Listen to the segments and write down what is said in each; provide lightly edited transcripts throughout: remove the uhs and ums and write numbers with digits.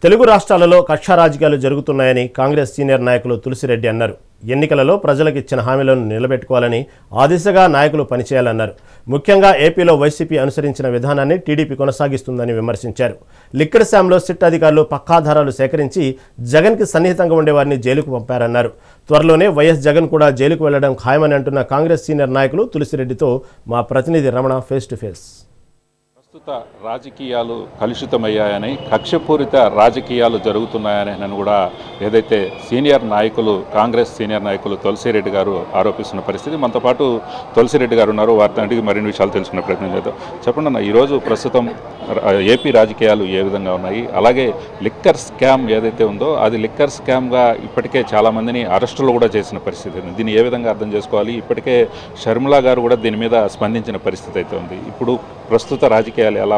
తెలుగు రాష్ట్రాలలో కక్ష రాజకీయాలు జరుగుతున్నాయని కాంగ్రెస్ సీనియర్ నాయకులు తులసిరెడ్డి అన్నారు. ఎన్నికలలో ప్రజలకు ఇచ్చిన హామీలను నిలబెట్టుకోవాలని ఆ దిశగా నాయకులు పనిచేయాలన్నారు. ముఖ్యంగా ఏపీలో వైసీపీ అనుసరించిన విధానాన్ని టీడీపీ కొనసాగిస్తుందని విమర్శించారు. లిక్కర్ స్కామ్లో సిట్ అధికారులు పక్కాధారాలు సేకరించి జగన్కి సన్నిహితంగా ఉండేవారిని జైలుకు పంపారన్నారు. త్వరలోనే వైఎస్ జగన్ కూడా జైలుకు వెళ్లడం ఖాయమని అంటున్న కాంగ్రెస్ సీనియర్ నాయకులు తులసిరెడ్డితో మా ప్రతినిధి రమణ ఫేస్ టు ఫేస్. ప్రస్తుత రాజకీయాలు కలుషితమయ్యాయని, కక్షపూరిత రాజకీయాలు జరుగుతున్నాయని కూడా ఏదైతే కాంగ్రెస్ సీనియర్ నాయకులు తులసిరెడ్డి గారు ఆరోపిస్తున్న పరిస్థితి. మనతో పాటు తులసిరెడ్డి గారు ఉన్నారు. వారితో అడిగి మరిన్ని విషయాలు తెలుసుకునే ప్రయత్నం చేద్దాం. చెప్పండి అన్న, ఈరోజు ప్రస్తుతం ఏపీ రాజకీయాలు ఏ విధంగా ఉన్నాయి? అలాగే లిక్కర్ స్కామ్ ఏదైతే ఉందో అది లిక్కర్ స్కామ్గా ఇప్పటికే చాలామందిని అరెస్టులు కూడా చేసిన పరిస్థితి ఉంది. దీన్ని ఏ విధంగా అర్థం చేసుకోవాలి? ఇప్పటికే షర్మిలా గారు కూడా దీని మీద స్పందించిన పరిస్థితి అయితే ఉంది. ఇప్పుడు ప్రస్తుత రాజకీయాలు ఎలా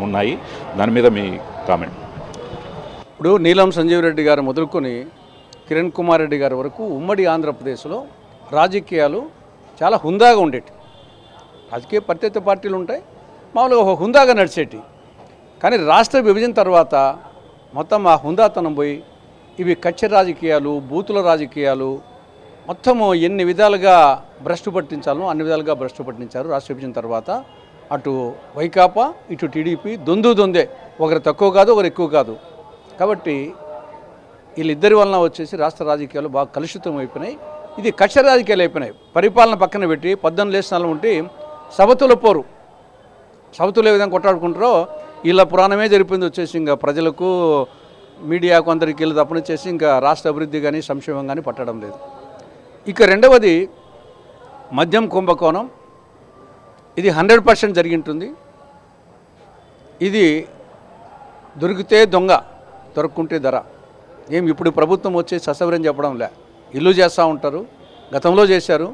ఉన్నాయి, దాని మీద మీ కామెంట్. ఇప్పుడు నీలం సంజీవ్ రెడ్డి గారు మొదలుకొని కిరణ్ కుమార్ రెడ్డి గారి వరకు ఉమ్మడి ఆంధ్రప్రదేశ్లో రాజకీయాలు చాలా హుందాగా ఉండేవి. రాజకీయ ప్రత్యర్థి పార్టీలు ఉంటాయి, మామూలుగా హుందాగా నడిచేటి. కానీ రాష్ట్ర విభజన తర్వాత మొత్తం ఆ హుందాతనం పోయి ఇవి కక్ష రాజకీయాలు, బూతుల రాజకీయాలు, మొత్తము ఎన్ని విధాలుగా భ్రష్టు పట్టించాలో అన్ని విధాలుగా భ్రష్టు పట్టించారు. రాష్ట్ర విభజన తర్వాత అటు వైకాపా ఇటు టీడీపీ దొందే, ఒకరు తక్కువ కాదు ఒకరు ఎక్కువ కాదు. కాబట్టి వీళ్ళిద్దరి వలన వచ్చేసి రాష్ట్ర రాజకీయాలు బాగా కలుషితం అయిపోయినాయి. ఇది కక్ష రాజకీయాలు అయిపోయినాయి. పరిపాలన పక్కన పెట్టి 18 లేసనాలు ఉంటే సవతుల పోరు, సవతులు ఏ విధంగా కొట్టాడుకుంటారో వీళ్ళ పురాణమే జరిపింది. వచ్చేసి ఇంకా ప్రజలకు మీడియాకు అందరికీ వీళ్ళు తప్పనిచ్చేసి ఇంకా రాష్ట్ర అభివృద్ధి కానీ సంక్షేమం కానీ పట్టడం లేదు. ఇక రెండవది మద్యం కుంభకోణం. ఇది 100% జరిగింటుంది. ఇది దొరికితే దొంగ, దొరుకుంటే ధర. ఇప్పుడు ప్రభుత్వం వచ్చేసి ససవరం చెప్పడం లే, ఇల్లు చేస్తూ ఉంటారు, గతంలో చేశారు.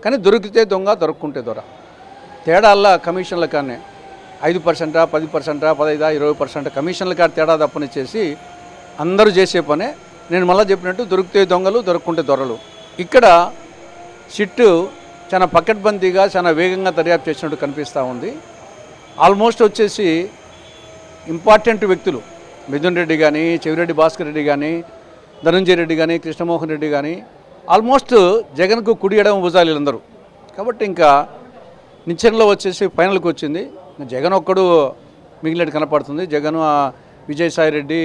కానీ దొరికితే దొంగ, దొరుకుంటే దొర. తేడాల్లా కమిషన్ల కానీ 5%, 10%, 15%, 20% కమిషన్ల కాడ తేడా తప్పనిచ్చేసి అందరూ చేసే పనే. నేను మళ్ళీ చెప్పినట్టు దొరికితే దొంగలు, దొరుకుంటే దొరలు. ఇక్కడ సిట్టు చాలా పకడ్బందీగా చాలా వేగంగా దర్యాప్తు చేసినట్టు కనిపిస్తూ ఉంది. ఆల్మోస్ట్ వచ్చేసి ఇంపార్టెంట్ వ్యక్తులు మిథున్ రెడ్డి కానీ, చెవిరెడ్డి భాస్కర్ రెడ్డి కానీ, ధనంజయ రెడ్డి కానీ, కృష్ణమోహన్ రెడ్డి కానీ ఆల్మోస్ట్ జగన్కు కుడి ఎడమ భుజాలు వీళ్ళందరూ. కాబట్టి ఇంకా నిచ్చెనలో వచ్చేసి ఫైనల్కి వచ్చింది. జగన్ ఒక్కడు మిగిలినట్టు కనపడుతుంది. జగన్, విజయసాయి రెడ్డి,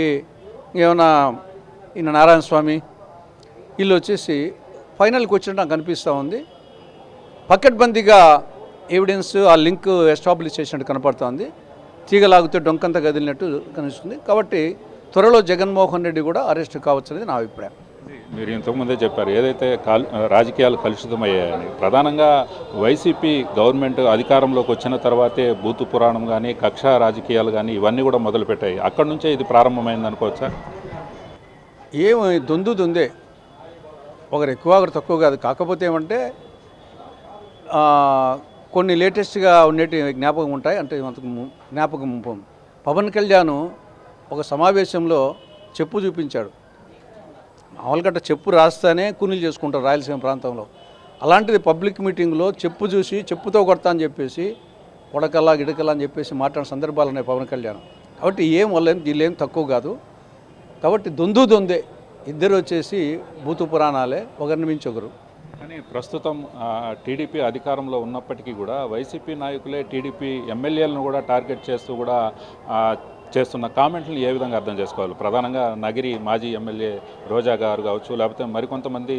ఏమన్నా ఈయన నారాయణ స్వామి వీళ్ళు వచ్చేసి ఫైనల్కి వచ్చినట్టు నాకు కనిపిస్తూ ఉంది. పకడ్బందీగా ఎవిడెన్స్ ఆ లింక్ ఎస్టాబ్లిష్ చేసినట్టు కనపడుతోంది. తీగలాగితే డొంకంత కదిలినట్టు కనిపిస్తుంది. కాబట్టి త్వరలో జగన్మోహన్ రెడ్డి కూడా అరెస్ట్ కావచ్చు అనేది నా అభిప్రాయం. మీరు ఇంతకుముందే చెప్పారు ఏదైతే రాజకీయాలు కలుషితమయ్యాయని. ప్రధానంగా వైసీపీ గవర్నమెంట్ అధికారంలోకి వచ్చిన తర్వాతే బూతు పురాణం కానీ, కక్ష రాజకీయాలు కానీ ఇవన్నీ కూడా మొదలుపెట్టాయి. అక్కడి నుంచే ఇది ప్రారంభమైంది అనుకోవచ్చా? దొందే, ఒకరు ఎక్కువ ఒకరు తక్కువ కాదు. కాకపోతే ఏమంటే కొన్ని లేటెస్ట్గా ఉండేటి జ్ఞాపకం ఉంటాయి. అంటే జ్ఞాపకం పవన్ కళ్యాణ్ ఒక సమావేశంలో చెప్పు చూపించాడు. మామూలుగా చెప్పు రాస్తేనే కూనీలు చేసుకుంటారు రాయలసీమ ప్రాంతంలో. అలాంటిది పబ్లిక్ మీటింగ్లో చెప్పు చూసి చెప్పుతో కొడతా అని చెప్పేసి కొడకల్లా గిడకల్లా అని చెప్పేసి మాట్లాడిన సందర్భాలు ఉన్నాయి పవన్ కళ్యాణ్. కాబట్టి వీళ్ళేం తక్కువ కాదు. కాబట్టి దొందే ఇద్దరు వచ్చేసి బూతు పురాణాలే, ఒకరిని మించి ఒకరు. కానీ ప్రస్తుతం టీడీపీ అధికారంలో ఉన్నప్పటికీ కూడా వైసీపీ నాయకులే టీడీపీ ఎమ్మెల్యేలను కూడా టార్గెట్ చేస్తూ కూడా చేస్తున్న కామెంట్లను ఏ విధంగా అర్థం చేసుకోవాలి? ప్రధానంగా నగిరి మాజీ ఎమ్మెల్యే రోజా గారు కావచ్చు, లేకపోతే మరికొంతమంది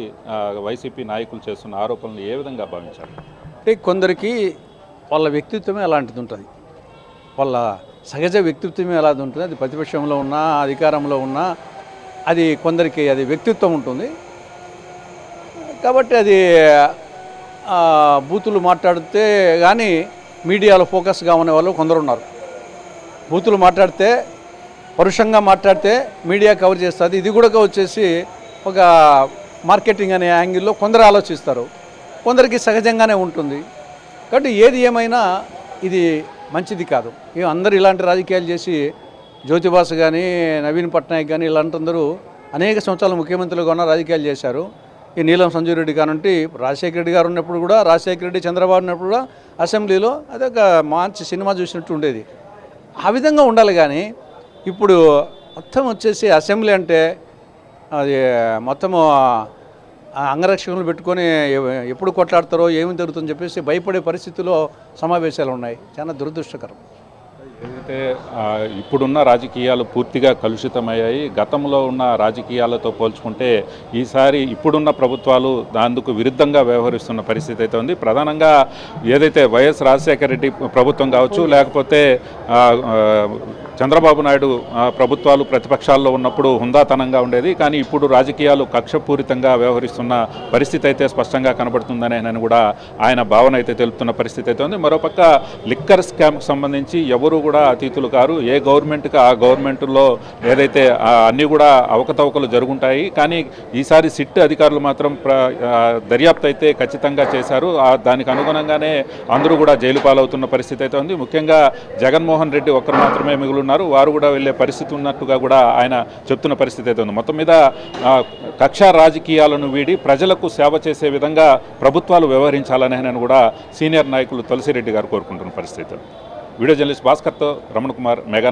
వైసీపీ నాయకులు చేస్తున్న ఆరోపణలు ఏ విధంగా భావించాలి? అంటే కొందరికి వాళ్ళ వ్యక్తిత్వమే అలాంటిది ఉంటుంది, వాళ్ళ సహజ వ్యక్తిత్వమే అలాంటిది ఉంటుంది. అది ప్రతిపక్షంలో ఉన్నా అధికారంలో ఉన్నా అది కొందరికి అది వ్యక్తిత్వం ఉంటుంది. కాబట్టి అది బూతులు మాట్లాడితే కానీ మీడియాలో ఫోకస్గా ఉన్న వాళ్ళు కొందరు ఉన్నారు. బూతులు మాట్లాడితే, పరుషంగా మాట్లాడితే మీడియా కవర్ చేస్తుంది. ఇది కూడా వచ్చేసి ఒక మార్కెటింగ్ అనే యాంగిల్లో కొందరు ఆలోచిస్తారు, కొందరికి సహజంగానే ఉంటుంది. కాబట్టి ఏది ఏమైనా ఇది మంచిది కాదు. అందరూ ఇలాంటి రాజకీయాలు చేసి జ్యోతిబాసు కానీ, నవీన్ పట్నాయక్ కానీ ఇలాంటి అనేక సంవత్సరాలు ముఖ్యమంత్రులుగా ఉన్న రాజకీయాలు చేశారు. ఈ నీలం సంజీవ్ రెడ్డి కానుంటి రాజశేఖర రెడ్డి గారు ఉన్నప్పుడు కూడా, రాజశేఖర రెడ్డి చంద్రబాబు ఉన్నప్పుడు కూడా అసెంబ్లీలో అదొక మంచి సినిమా చూసినట్టు ఉండేది. ఆ విధంగా ఉండాలి. కానీ ఇప్పుడు మొత్తం వచ్చేసి అసెంబ్లీ అంటే అది మొత్తము అంగరక్షకులు పెట్టుకొని ఎప్పుడు కొట్లాడతారో ఏమి జరుగుతుందని చెప్పేసి భయపడే పరిస్థితిలో సమావేశాలు ఉన్నాయి. చాలా దురదృష్టకరం. ఏదైతే ఇప్పుడున్న రాజకీయాలు పూర్తిగా కలుషితమయ్యాయి. గతంలో ఉన్న రాజకీయాలతో పోల్చుకుంటే ఈసారి ఇప్పుడున్న ప్రభుత్వాలు అందుకు విరుద్ధంగా వ్యవహరిస్తున్న పరిస్థితి అయితే ఉంది. ప్రధానంగా ఏదైతే వైఎస్ రాజశేఖర రెడ్డి ప్రభుత్వం కావచ్చు, లేకపోతే చంద్రబాబు నాయుడు ప్రభుత్వాలు ప్రతిపక్షాల్లో ఉన్నప్పుడు హుందాతనంగా ఉండేది. కానీ ఇప్పుడు రాజకీయాలు కక్షపూరితంగా వ్యవహరిస్తున్న పరిస్థితి అయితే స్పష్టంగా కనబడుతుందని ఆయన కూడా ఆయన భావన అయితే తెలుపుతున్న పరిస్థితి అయితే ఉంది. మరోపక్క లిక్కర్ స్కామ్కి సంబంధించి ఎవరు కూడా అతీతులు కారు. ఏ గవర్నమెంట్కి ఆ గవర్నమెంట్లో ఏదైతే అన్నీ కూడా అవకతవకలు జరుగుంటాయి. కానీ ఈసారి సిట్ అధికారులు మాత్రం దర్యాప్తు అయితే ఖచ్చితంగా చేశారు. దానికి అనుగుణంగానే అందరూ కూడా జైలు పాలవుతున్న పరిస్థితి అయితే ఉంది. ముఖ్యంగా జగన్మోహన్ రెడ్డి ఒక్కరు మాత్రమే మిగులున్నారు. వారు కూడా వెళ్ళే పరిస్థితి ఉన్నట్టుగా కూడా ఆయన చెప్తున్న పరిస్థితి అయితే ఉంది. మొత్తం మీద కక్ష రాజకీయాలను వీడి ప్రజలకు సేవ చేసే విధంగా ప్రభుత్వాలు వ్యవహరించాలని ఆయన కూడా సీనియర్ నాయకులు తులసిరెడ్డి గారు కోరుకుంటున్న పరిస్థితి. వీడియో జర్నలిస్ట్ భాస్కర్తో రమణ కుమార్, మెగా.